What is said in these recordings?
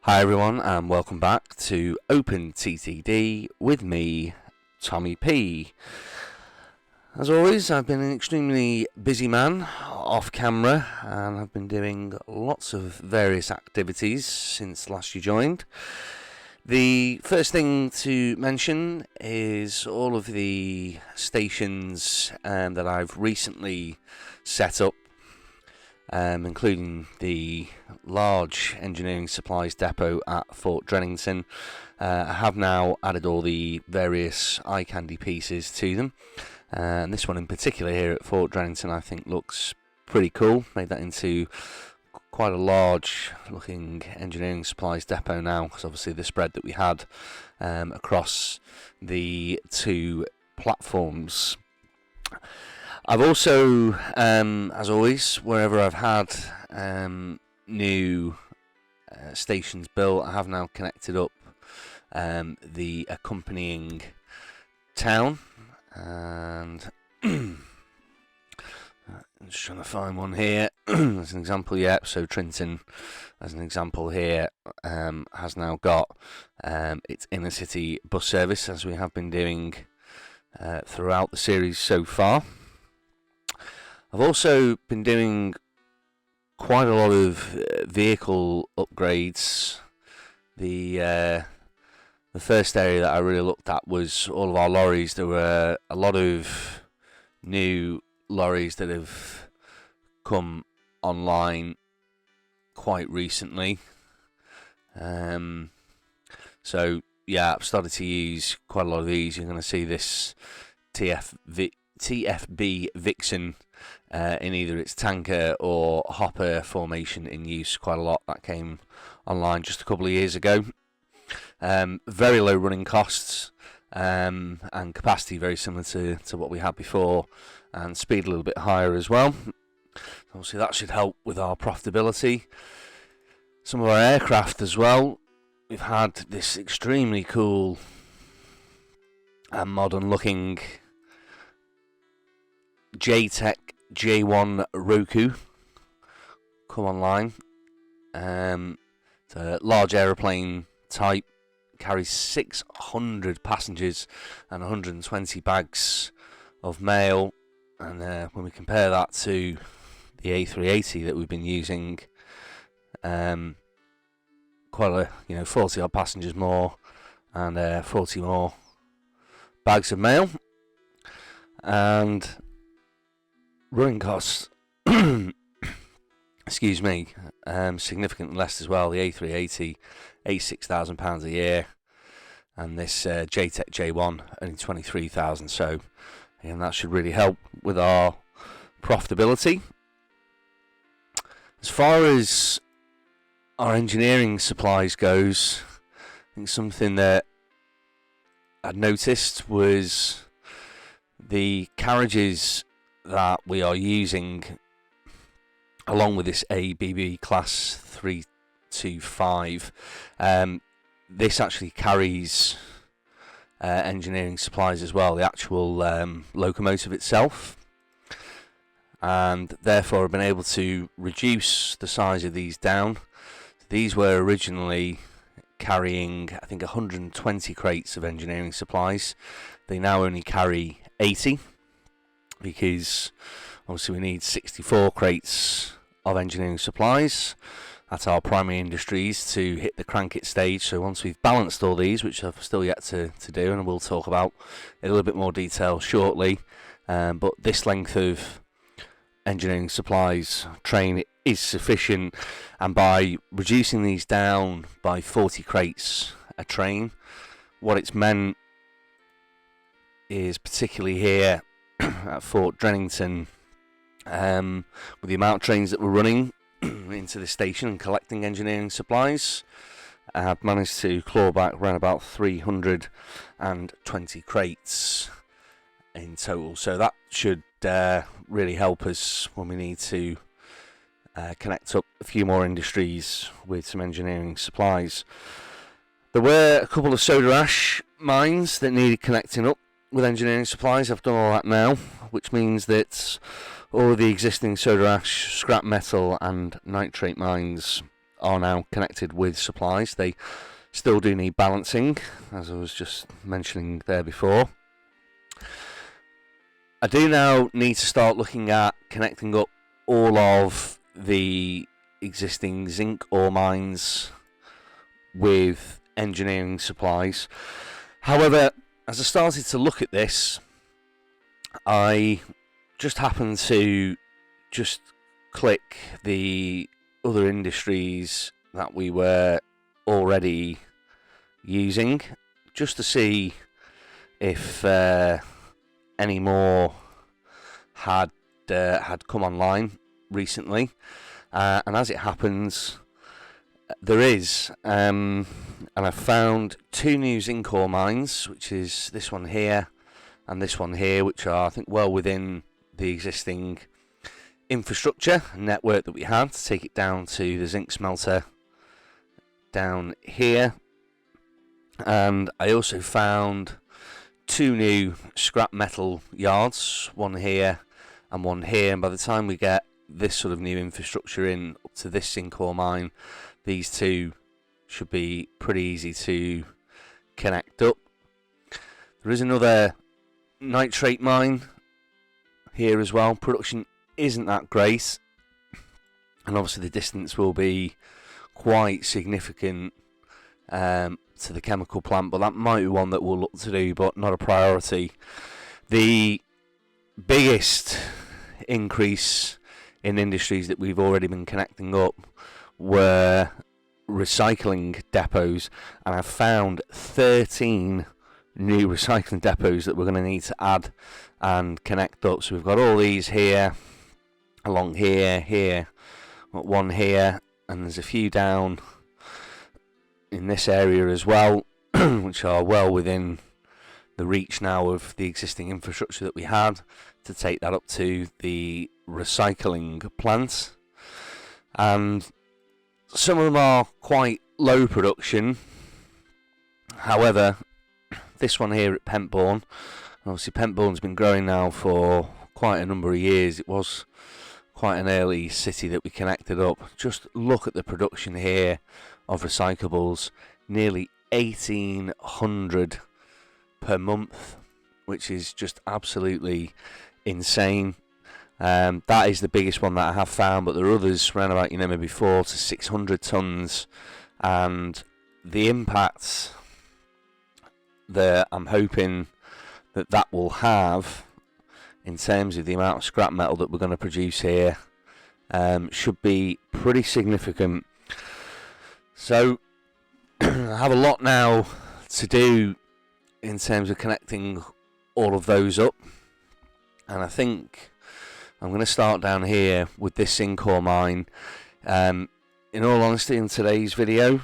Hi everyone and welcome back to OpenTTD with me, Tommy P. As always, I've been an extremely busy man off camera and I've been doing lots of various activities since last you joined. The first thing to mention is all of the stations that I've recently set up, including the large engineering supplies depot at Fort Drenington. I have now added all the various eye candy pieces to them, and this one in particular here at Fort Drenington I think looks pretty cool. Made that into quite a large looking engineering supplies depot now, because obviously the spread that we had across the two platforms. I've also, as always, wherever I've had new stations built, I have now connected up the accompanying town, and I'm just trying to find one here as an example. Yeah, so Trinton, as an example here, has now got its inner city bus service, as we have been doing throughout the series so far. I've also been doing quite a lot of vehicle upgrades. The first area that I really looked at was all of our lorries. There were a lot of new lorries that have come online quite recently. So yeah, I've started to use quite a lot of these. You're going to see this TFB Vixen in either its tanker or hopper formation in use quite a lot. That came online just a couple of years ago. Very low running costs and capacity very similar to what we had before, and speed a little bit higher as well. Obviously that should help with our profitability. Some of our aircraft as well. We've had this extremely cool and modern looking JTEC J1 Roku come online. It's a large aeroplane type, carries 600 passengers and 120 bags of mail, and when we compare that to the A380 that we've been using, quite a 40 odd passengers more and 40 more bags of mail, and running costs excuse me, significantly less as well. The A380 £86,000 a year, and this JTEC J1 only 23,000. So again, that should really help with our profitability. As far as our engineering supplies goes, I think something that I'd noticed was the carriages that we are using along with this ABB class 325. This actually carries engineering supplies as well, the actual locomotive itself, and therefore I've been able to reduce the size of these down. These were originally carrying, I think, 120 crates of engineering supplies. They now only carry 80, because obviously we need 64 crates of engineering supplies at our primary industries to hit the crank-it stage. So once we've balanced all these, which I've still yet to do, and we'll talk about in a little bit more detail shortly, but this length of engineering supplies train is sufficient, and by reducing these down by 40 crates a train, what it's meant is, particularly here at Fort Drenington, with the amount of trains that we're running into the station and collecting engineering supplies, I've managed to claw back around about 320 crates in total. So that should really help us when we need to connect up a few more industries with some engineering supplies. There were a couple of soda ash mines that needed connecting up with engineering supplies. I've done all that now, which means that all of the existing soda ash, scrap metal and nitrate mines are now connected with supplies. They still do need balancing, as I was just mentioning there before. I do now need to start looking at connecting up all of the existing zinc ore mines with engineering supplies. However, as I started to look at this, I just happened to just click the other industries that we were already using, just to see if any more had come online recently, and as it happens, there is, and I found 2 new zinc ore mines, which is this one here and this one here, which are, I think, well within the existing infrastructure network that we had to take it down to the zinc smelter down here. And I also found 2 new scrap metal yards, one here and one here, and by the time we get this sort of new infrastructure in up to this zinc ore mine, these 2 should be pretty easy to connect up. There is another nitrate mine here as well. Production isn't that great, and obviously the distance will be quite significant to the chemical plant, but that might be one that we'll look to do, but not a priority. The biggest increase in industries that we've already been connecting up were recycling depots, and I've found 13 new recycling depots that we're going to need to add and connect up. So we've got all these here, along here, got one here, and there's a few down in this area as well, which are well within the reach now of the existing infrastructure that we had to take that up to the recycling plants. And some of them are quite low production. However, this one here at Pentbourne, obviously Pentbourne's been growing now for quite a number of years. It was quite an early city that we connected up. Just look at the production here of recyclables, nearly 1,800 per month, which is just absolutely insane. That is the biggest one that I have found, but there are others around about, maybe 400 to 600 tons, and the impact that I'm hoping that will have in terms of the amount of scrap metal that we're going to produce here should be pretty significant. So I have a lot now to do in terms of connecting all of those up, and I think I'm going to start down here with this zinc ore mine. In all honesty, in today's video,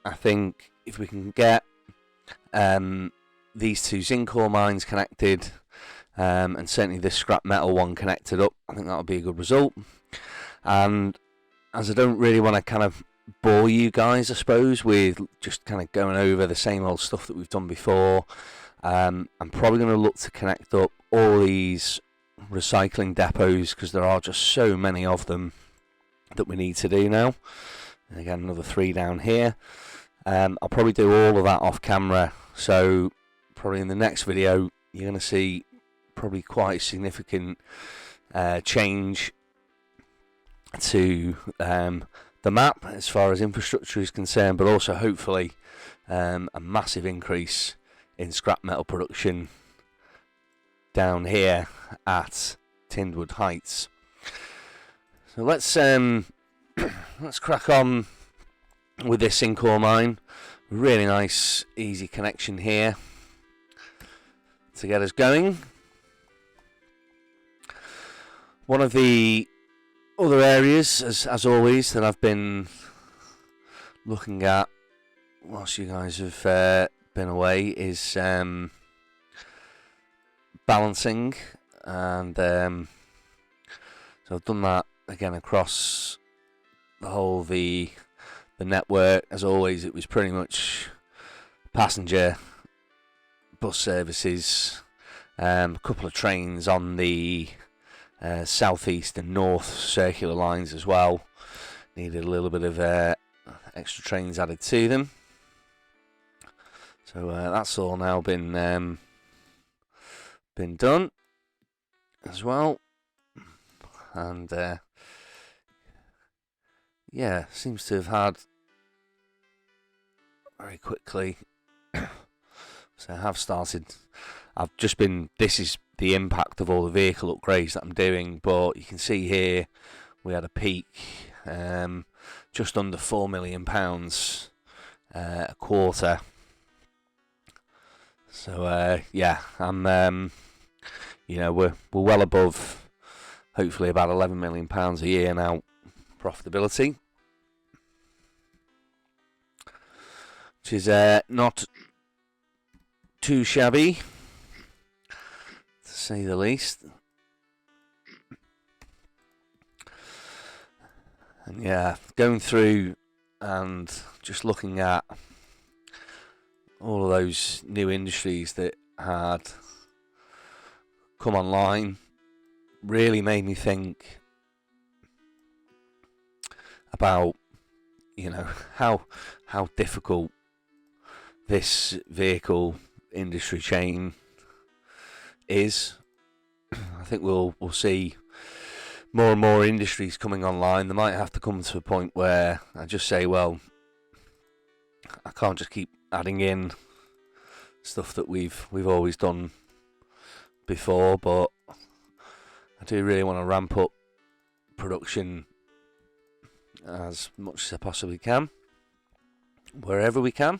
I think if we can get these 2 zinc ore mines connected, and certainly this scrap metal one connected up, I think that'll be a good result. And as I don't really want to kind of bore you guys, I suppose, with just kind of going over the same old stuff that we've done before, I'm probably going to look to connect up all these recycling depots, because there are just so many of them that we need to do now. And again, another 3 down here. I'll probably do all of that off camera, so probably in the next video you're going to see probably quite a significant change to the map as far as infrastructure is concerned, but also hopefully a massive increase in scrap metal production down here at Tindwood Heights. So let's crack on with this zinc ore mine. Really nice, easy connection here to get us going. One of the other areas, as always, that I've been looking at whilst you guys have been away is balancing, and so I've done that again across the whole the network. As always, it was pretty much passenger bus services, a couple of trains on the southeast and north circular lines as well. Needed a little bit of extra trains added to them. So that's all now been done as well, and yeah, seems to have had very quickly. So I have started. I've just been. This is the impact of all the vehicle upgrades that I'm doing, but you can see here we had a peak, just under £4 million a quarter. So yeah, I'm you know, we're well above, hopefully about £11 million a year now profitability, which is not too shabby, to say the least. And yeah, going through and just looking at all of those new industries that had come online really made me think about, you know, how difficult this vehicle industry chain is. I think we'll see more and more industries coming online. They might have to come to a point where I just say, well, I can't just keep adding in stuff that we've always done before, but I do really want to ramp up production as much as I possibly can, wherever we can.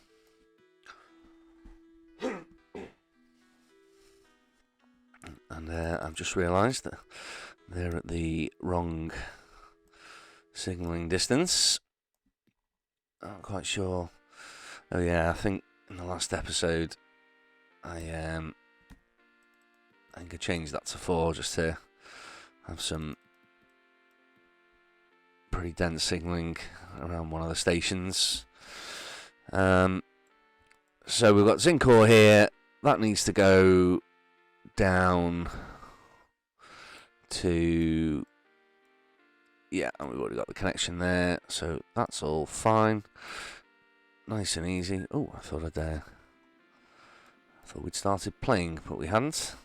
And I've just realised that they're at the wrong signalling distance. I'm not quite sure. Oh yeah, I think in the last episode I think I changed that to 4 just to have some pretty dense signalling around one of the stations. So we've got zinc ore here. That needs to go down to, yeah, and we've already got the connection there, so that's all fine, nice and easy. Oh, I thought we'd started playing, but we hadn't.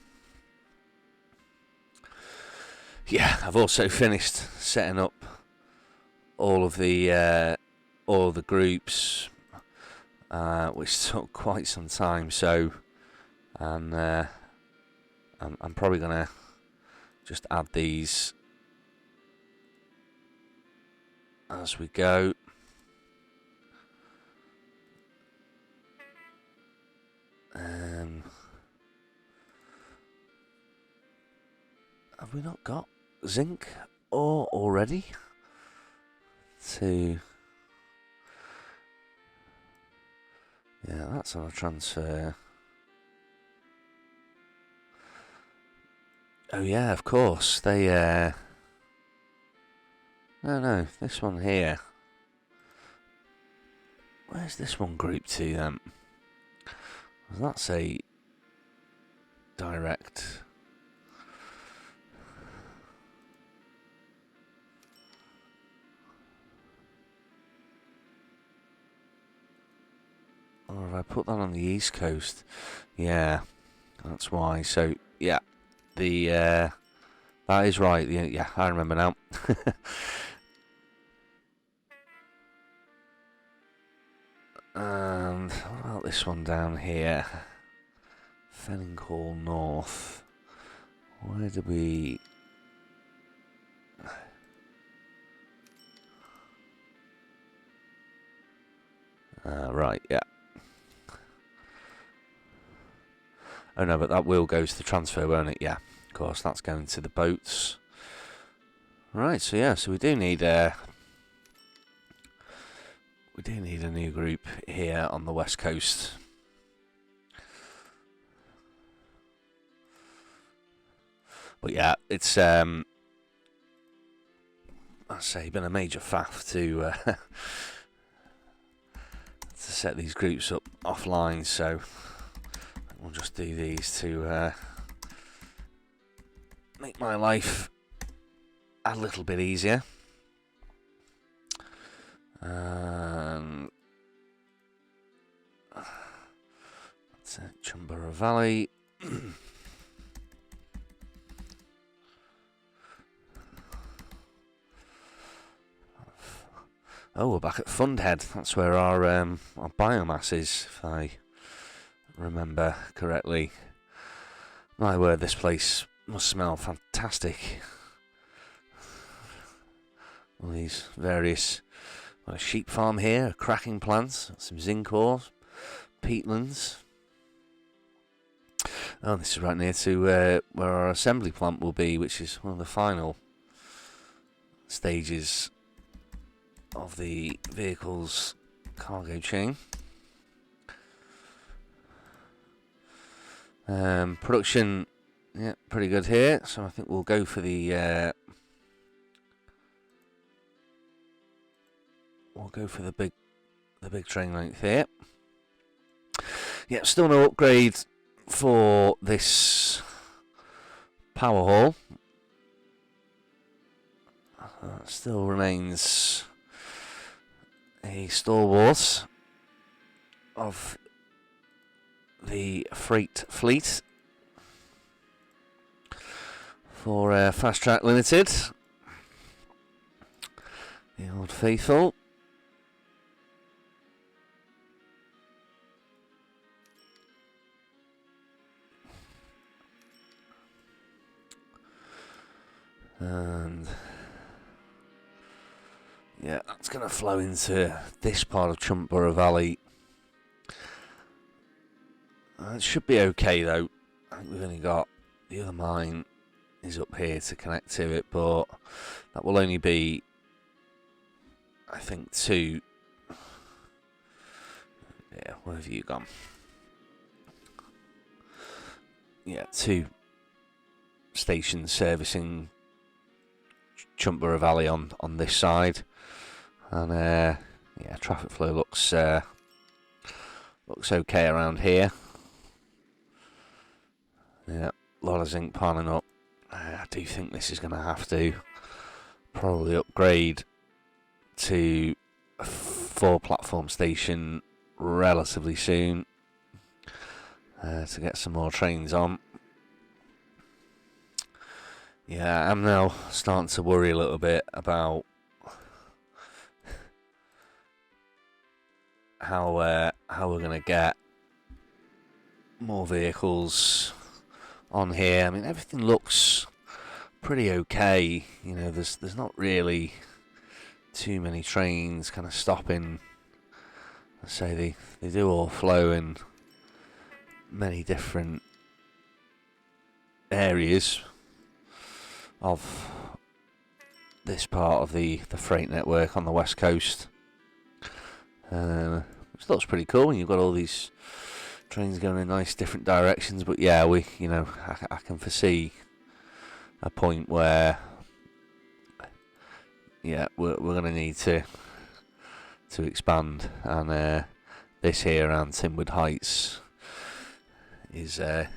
Yeah, I've also finished setting up all of the groups, which took quite some time. So, and I'm probably gonna just add these as we go. Have we not got zinc ore already? Yeah, that's on a transfer. Oh yeah, of course. They no, this one here. Where's this one grouped to then? That's a direct. Or have I put that on the east coast? Yeah, that's why. So yeah, that is right. Yeah, I remember now. And what about this one down here? Fenning Hall North. Where did we? Right, yeah. Oh no, but that will go to the transfer, won't it? Yeah, of course, that's going to the boats. Right, so yeah, so we do need a new group here on the west coast. But yeah, it's I say been a major faff to set these groups up offline, so we'll just do these to make my life a little bit easier. And Chumbura Valley. Oh, we're back at Fundhead. That's where our biomass is, if I remember correctly. My word, this place must smell fantastic. All these various... Got a sheep farm here, a cracking plant, some zinc ores, peatlands. Oh, this is right near to where our assembly plant will be, which is one of the final stages of the vehicle's cargo chain. Production, yeah, pretty good here. So I think we'll go for the big train length here. Yeah, still no upgrade for this power haul. Still remains a stalwart of the freight fleet for Fast Track Limited. The old faithful. And yeah, that's going to flow into this part of Chumbura Valley. It should be okay though. I think we've only got the other mine is up here to connect to it, but that will only be, I think, two. Yeah, where have you gone? Yeah, two stations servicing Chumbura Valley on this side, and yeah, traffic flow looks okay around here. Yeah, a lot of zinc piling up. I do think this is going to have to probably upgrade to a 4-platform station relatively soon to get some more trains on. Yeah, I'm now starting to worry a little bit about how we're going to get more vehicles on here. I mean, everything looks pretty okay. You know, there's not really too many trains kind of stopping. I say they do all flow in many different areas of this part of the freight network on the west coast, which looks pretty cool. And you've got all these trains going in nice different directions. But yeah, I can foresee a point where, yeah, we're going to need to expand, and this here around Tinwood Heights is the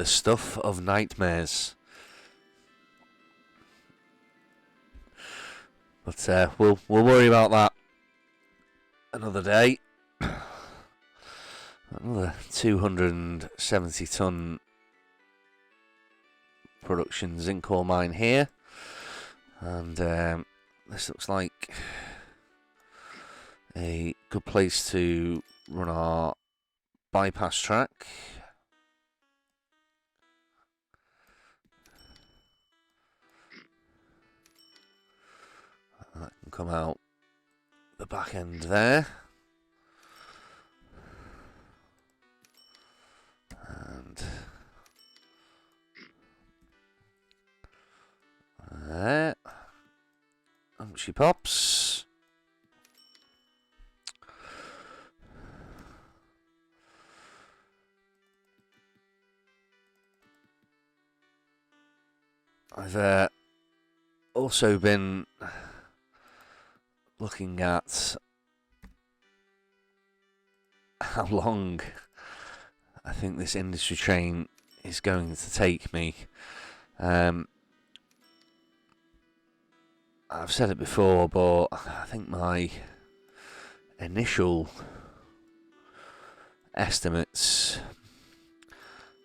stuff of nightmares. But we'll worry about that another day. Another 270-ton production zinc ore mine here, and this looks like a good place to run our bypass track. That can come out the back end there. And there. Up she pops. I've also been looking at how long I think this industry train is going to take me. I've said it before, but I think my initial estimates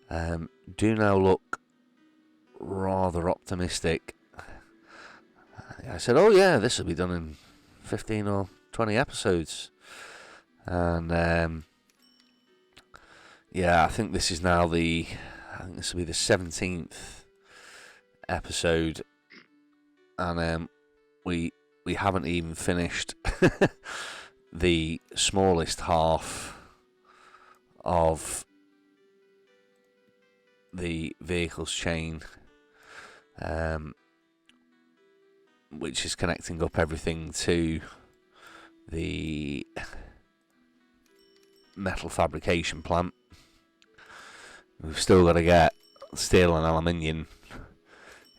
do now look rather optimistic. I said, oh yeah, this will be done in 15 or 20 episodes. And yeah, I think this is now I think this will be the 17th episode. And we haven't even finished the smallest half of the vehicles chain, which is connecting up everything to the metal fabrication plant. We've still got to get steel and aluminium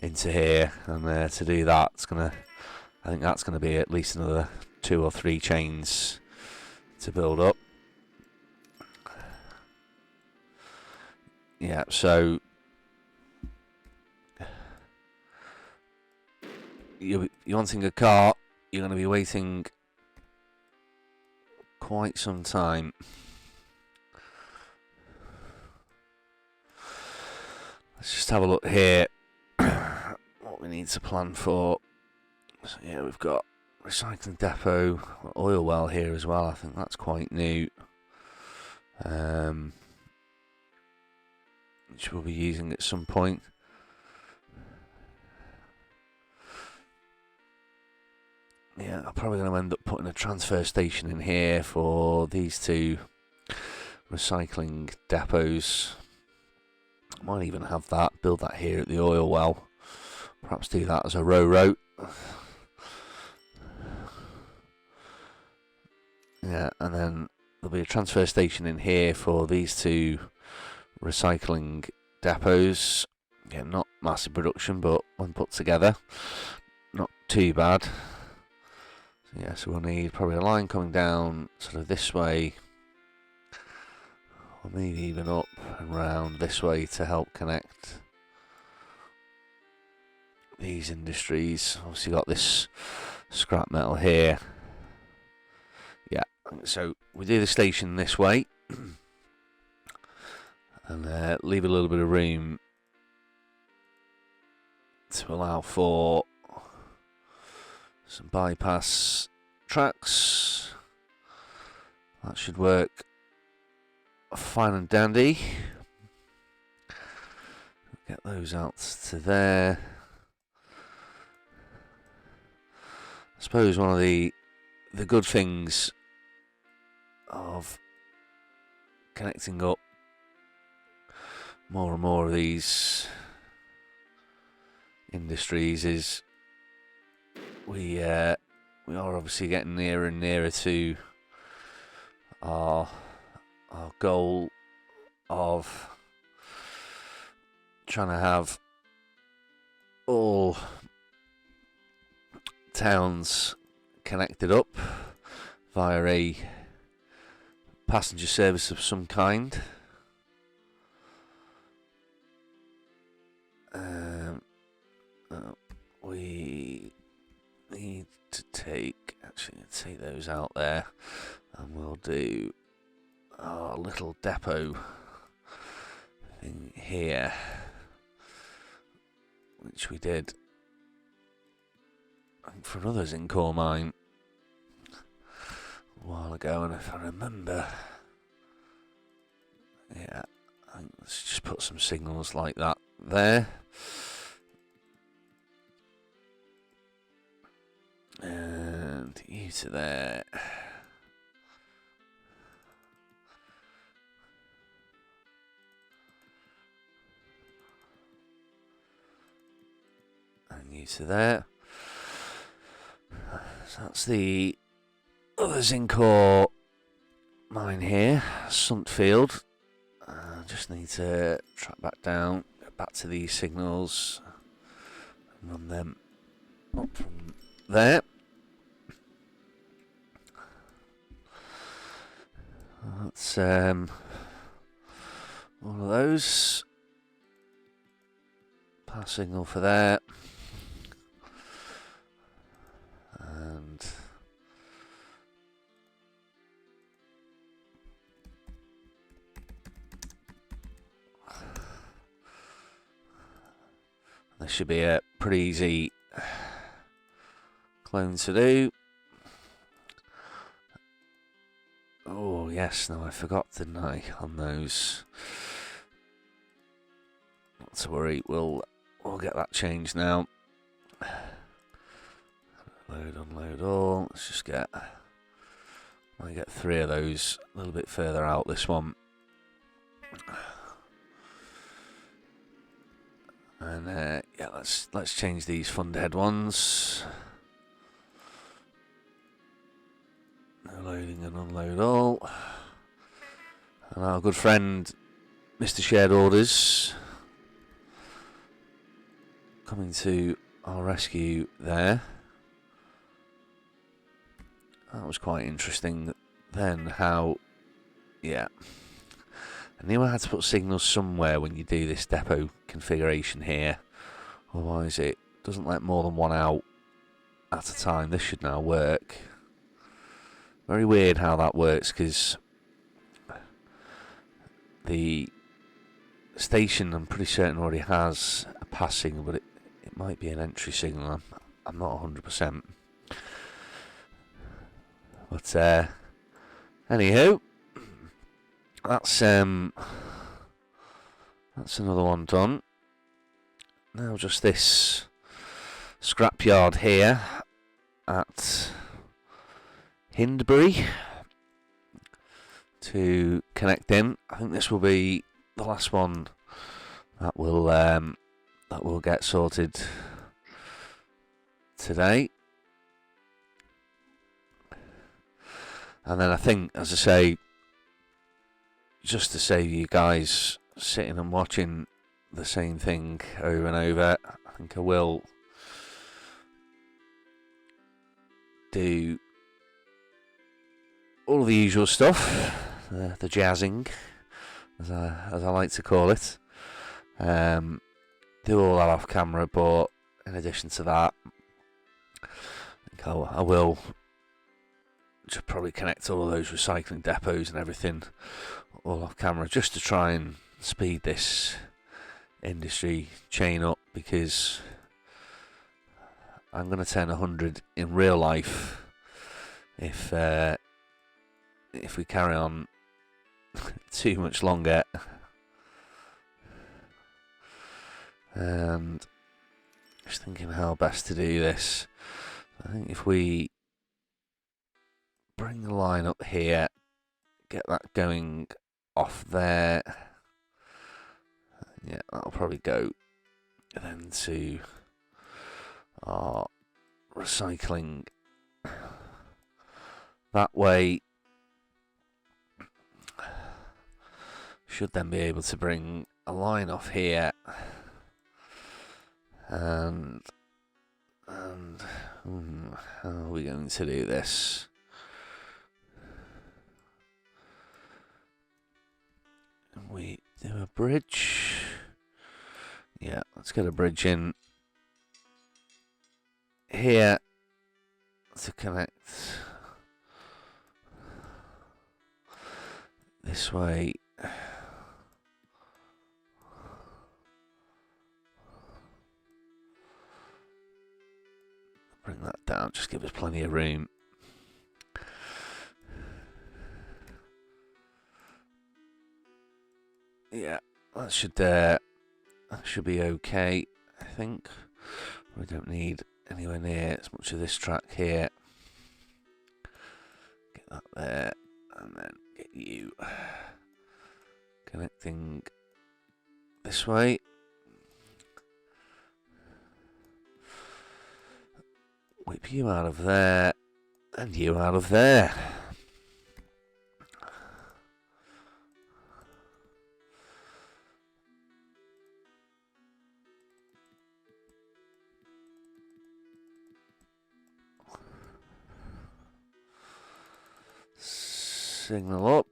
into here, and to do that, I think that's gonna be at least another 2 or 3 chains to build up. Yeah, so you're wanting a car, you're going to be waiting quite some time. Let's just have a look here what we need to plan for. So yeah, we've got recycling depot, oil well here as well. I think that's quite new, which we'll be using at some point. Yeah, I'm probably going to end up putting a transfer station in here for these 2 recycling depots. I might even have that, build that here at the oil well. Perhaps do that as a row. Yeah, and then there'll be a transfer station in here for these 2 recycling depots. Yeah, not massive production, but when put together, not too bad. So yeah, so we'll need probably a line coming down sort of this way, or maybe even up and round this way to help connect these industries. Obviously got this scrap metal here. Yeah, so we do the station this way and leave a little bit of room to allow for some bypass tracks. That should work fine and dandy. Get those out to there. I suppose one of the good things of connecting up more and more of these industries is we are obviously getting nearer and nearer to our goal of trying to have all towns connected up via a passenger service of some kind. We need to take those out there, and we'll do our little depot thing here, which we did for another zinc ore mine a while ago, and if I remember, yeah, let's just put some signals like that there. And you to there. And you to there. So that's the other zinc ore mine here, Suntfield. Just need to track back down, get back to these signals, and run them up from there. That's all of those. Pass signal for there. And this should be a pretty easy clone to do. Oh yes, no, I forgot, didn't I, on those? Not to worry, we'll get that changed now. Load, unload all. Let's just get. I get 3 of those a little bit further out. This one, and yeah, let's change these fund head ones. No loading and unload all. And our good friend, Mr. Shared Orders, coming to our rescue there. That was quite interesting then how, yeah. I knew I had to put signals somewhere when you do this depot configuration here. Otherwise it doesn't let more than one out at a time. This should now work. Very weird how that works, because the station, I'm pretty certain, already has a pass signal, but it might be an entry signal. I'm not 100%. But anywho, that's another one done. Now just this scrapyard here at Hindbury to connect in. I think this will be the last one that will get sorted today. And then I think, as I say, just to save you guys sitting and watching the same thing over and over, I think I will do all the usual stuff, the jazzing, as I like to call it. Do all that off camera, but in addition to that, I think I will just probably connect all of those recycling depots and everything all off camera, just to try and speed this industry chain up, because I'm going to turn 100 in real life if we carry on too much longer. And just thinking how best to do this. I think if we bring the line up here, get that going off there, yeah, that'll probably go then to our recycling that way. Should then be able to bring a line off here, and how are we going to do this? We do a bridge. Yeah, let's get a bridge in here to connect this way. Bring that down, just give us plenty of room. Yeah, that should be okay, I think. We don't need anywhere near as much of this track here. Get that there, and then get you connecting this way. Whip you out of there, and you out of there. Signal up.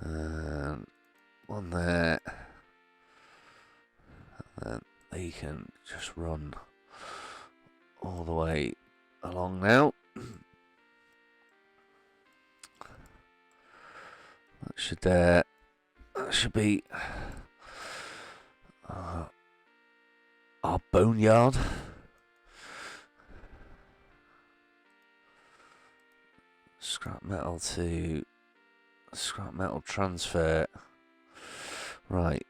And one there. And they can just run all the way along now. That should be our boneyard. Scrap metal to scrap metal transfer. Right.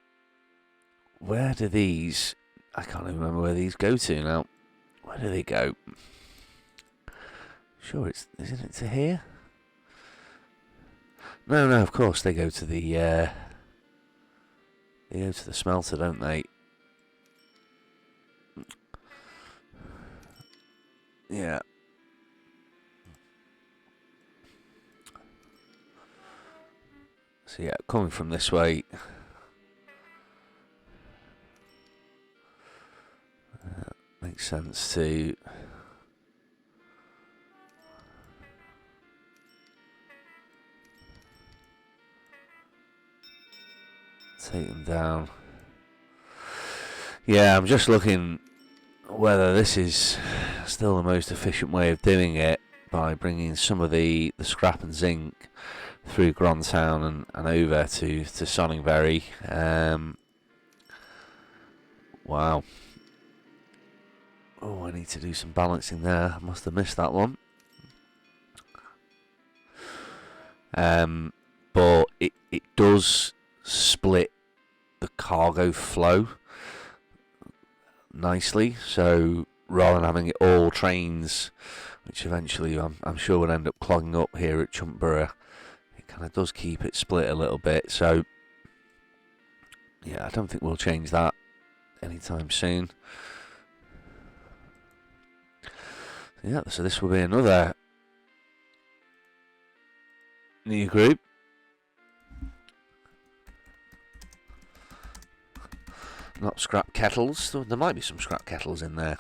Where do these... I can't even remember where these go to now. Where do they go? Sure, isn't it to here? No, of course they go to the smelter, don't they? Yeah. So yeah, coming from this way. Makes sense to take them down. Yeah, I'm just looking whether this is still the most efficient way of doing it, by bringing some of the scrap and zinc through Grondtown and over to Sonningberry. Wow. Oh, I need to do some balancing there. I must have missed that one. But it does split the cargo flow nicely. So rather than having it all trains, which eventually I'm sure would end up clogging up here at Chumpborough, it kind of does keep it split a little bit. So yeah, I don't think we'll change that anytime soon. Yeah, so this will be another new group. Not scrap kettles. There might be some scrap kettles in there.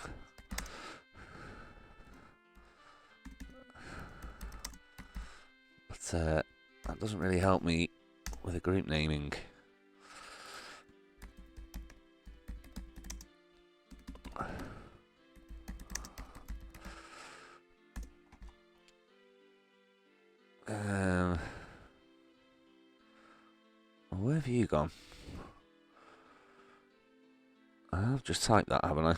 But that doesn't really help me with the group naming. Where have you gone? I've just typed that, haven't I?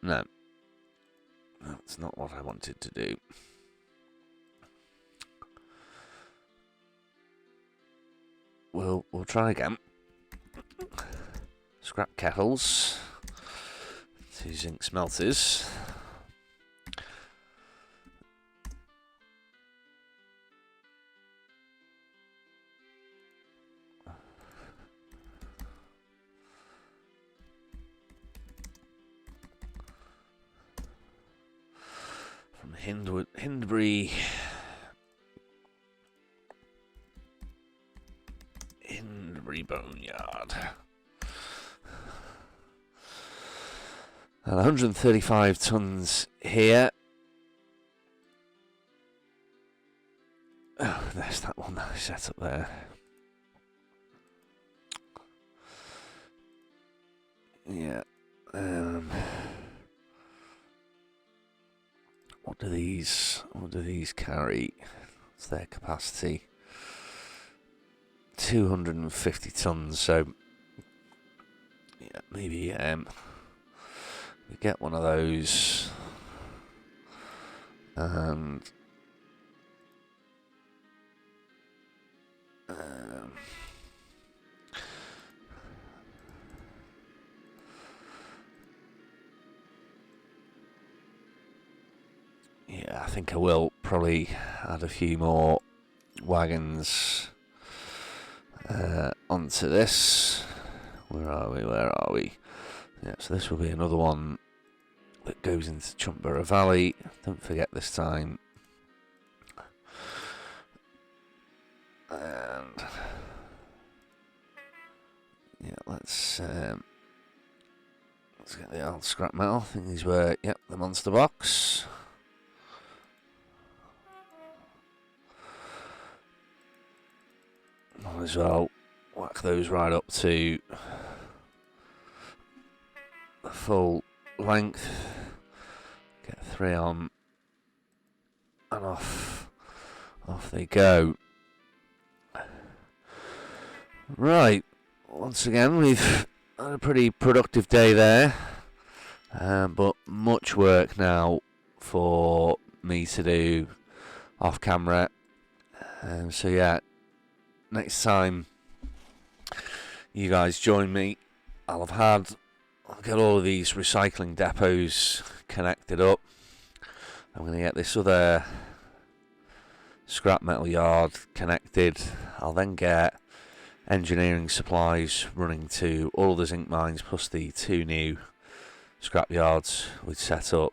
No. That's not what I wanted to do. We'll try again. Scrap kettles. 2 zinc smelters. From Hindbury Boneyard. And 135 tons here. Oh, there's that one that I set up there. Yeah. What do these carry? What's their capacity? 250 tons. So yeah, maybe we get one of those, and yeah, I think I will probably add a few more wagons onto this. Where are we? Yeah, so this will be another one that goes into Chumpborough Valley. Don't forget this time. And yeah, let's get the old scrap metal. I think these were, yep, the monster box. Might as well whack those right up to the full length, get 3 on, and off they go. Right, once again we've had a pretty productive day there, but much work now for me to do off camera. So yeah, next time you guys join me, I'll get all of these recycling depots connected up. I'm going to get this other scrap metal yard connected. I'll then get engineering supplies running to all the zinc mines plus the 2 new scrap yards we'd set up.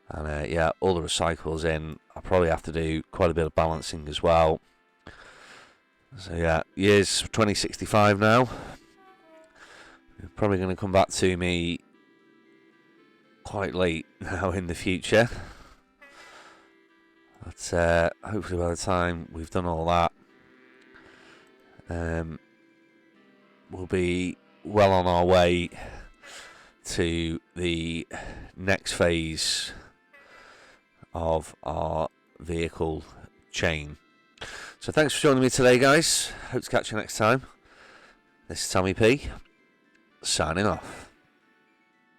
And yeah, all the recyclables in. I'll probably have to do quite a bit of balancing as well. So yeah, years 2065 now. You're probably going to come back to me quite late now in the future. But hopefully by the time we've done all that, we'll be well on our way to the next phase of our vehicle chain. So thanks for joining me today, guys. Hope to catch you next time. This is Tommy P, signing off.